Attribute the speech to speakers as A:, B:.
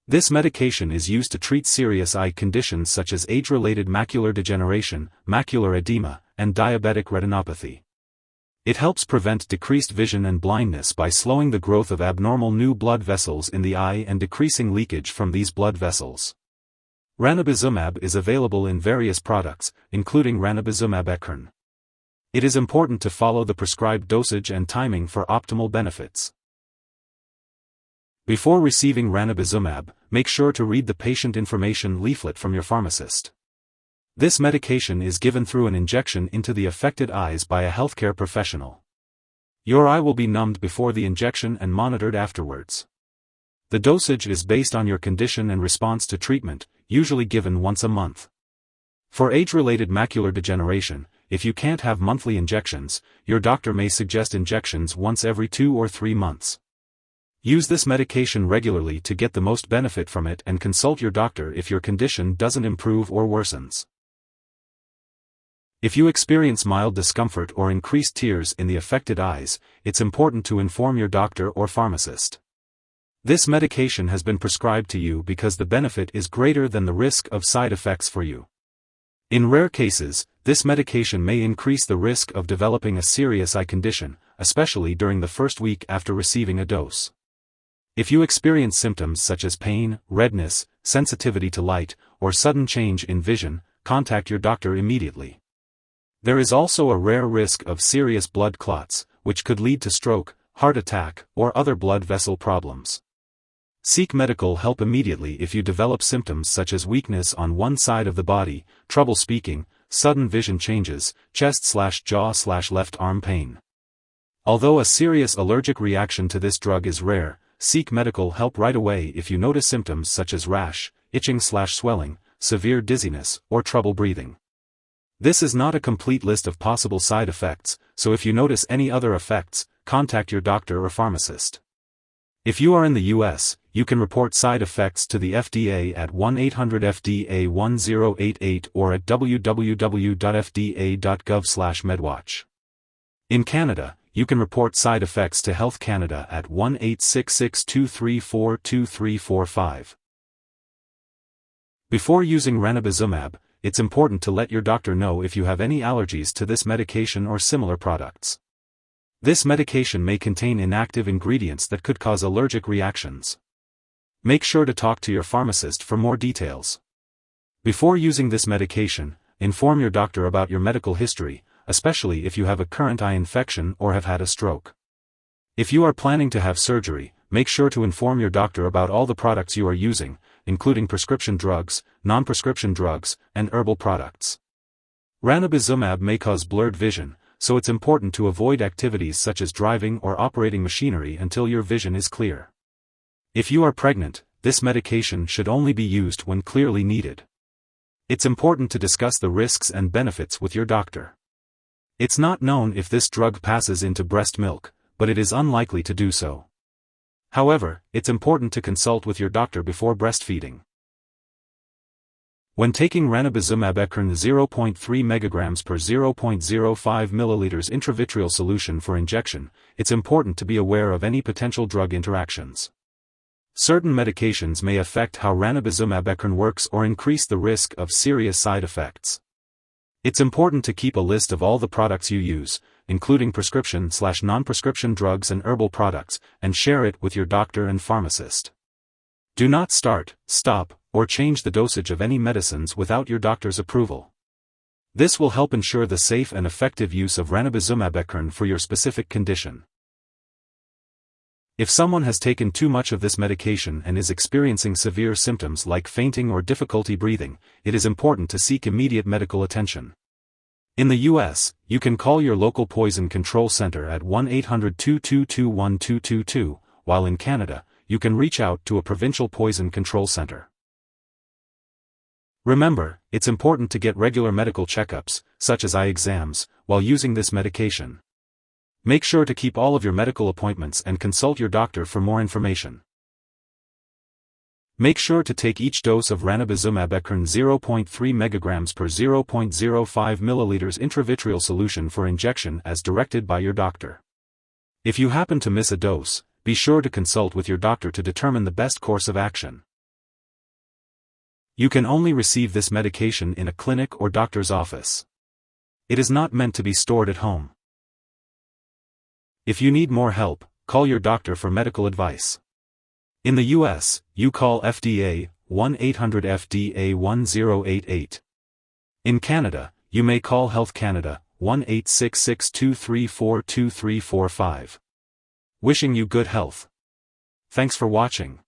A: This medication is used to treat serious eye conditions such as age-related macular degeneration, macular edema, and diabetic retinopathy. It helps prevent decreased vision and blindness by slowing the growth of abnormal new blood vessels in the eye and decreasing leakage from these blood vessels. Ranibizumab is available in various products, including Ranibizumab-Eqrn. It is important to follow the prescribed dosage and timing for optimal benefits. Before receiving ranibizumab, make sure to read the patient information leaflet from your pharmacist. This medication is given through an injection into the affected eyes by a healthcare professional. Your eye will be numbed before the injection and monitored afterwards. The dosage is based on your condition and response to treatment, usually given once a month. For age-related macular degeneration, if you can't have monthly injections, your doctor may suggest injections once every 2 or 3 months. Use this medication regularly to get the most benefit from it and consult your doctor if your condition doesn't improve or worsens. If you experience mild discomfort or increased tears in the affected eyes, it's important to inform your doctor or pharmacist. This medication has been prescribed to you because the benefit is greater than the risk of side effects for you. In rare cases, this medication may increase the risk of developing a serious eye condition, especially during the first week after receiving a dose. If you experience symptoms such as pain, redness, sensitivity to light, or sudden change in vision, contact your doctor immediately. There is also a rare risk of serious blood clots, which could lead to stroke, heart attack, or other blood vessel problems. Seek medical help immediately if you develop symptoms such as weakness on one side of the body, trouble speaking, sudden vision changes, chest/jaw/left arm pain. Although a serious allergic reaction to this drug is rare, seek medical help right away if you notice symptoms such as rash, itching/swelling, severe dizziness, or trouble breathing. This is not a complete list of possible side effects, so if you notice any other effects, contact your doctor or pharmacist. If you are in the US, you can report side effects to the FDA at 1-800-FDA-1088 or at www.fda.gov/medwatch. In Canada, you can report side effects to Health Canada at 1-866-234-2345. Before using ranibizumab, it's important to let your doctor know if you have any allergies to this medication or similar products. This medication may contain inactive ingredients that could cause allergic reactions. Make sure to talk to your pharmacist for more details. Before using this medication, inform your doctor about your medical history, especially if you have a current eye infection or have had a stroke. If you are planning to have surgery, make sure to inform your doctor about all the products you are using, including prescription drugs, non-prescription drugs, and herbal products. Ranibizumab may cause blurred vision, so it's important to avoid activities such as driving or operating machinery until your vision is clear. If you are pregnant, this medication should only be used when clearly needed. It's important to discuss the risks and benefits with your doctor. It's not known if this drug passes into breast milk, but it is unlikely to do so. However, it's important to consult with your doctor before breastfeeding. When taking Ranibizumab-Eqrn 0.3 mg per 0.05 ml intravitreal solution for injection, it's important to be aware of any potential drug interactions. Certain medications may affect how Ranibizumab-Eqrn works or increase the risk of serious side effects. It's important to keep a list of all the products you use, including prescription/non-prescription drugs and herbal products, and share it with your doctor and pharmacist. Do not start, stop, or change the dosage of any medicines without your doctor's approval. This will help ensure the safe and effective use of Ranibizumab-Eqrn for your specific condition. If someone has taken too much of this medication and is experiencing severe symptoms like fainting or difficulty breathing, it is important to seek immediate medical attention. In the US, you can call your local poison control center at 1-800-222-1222, while in Canada, you can reach out to a provincial poison control center. Remember, it's important to get regular medical checkups, such as eye exams, while using this medication. Make sure to keep all of your medical appointments and consult your doctor for more information. Make sure to take each dose of Ranibizumab-Eqrn 0.3 mg per 0.05 ml intravitreal solution for injection as directed by your doctor. If you happen to miss a dose, be sure to consult with your doctor to determine the best course of action. You can only receive this medication in a clinic or doctor's office. It is not meant to be stored at home. If you need more help, call your doctor for medical advice. In the US, you call FDA, 1-800-FDA-1088. In Canada, you may call Health Canada, 1-866-234-2345. Wishing you good health. Thanks for watching.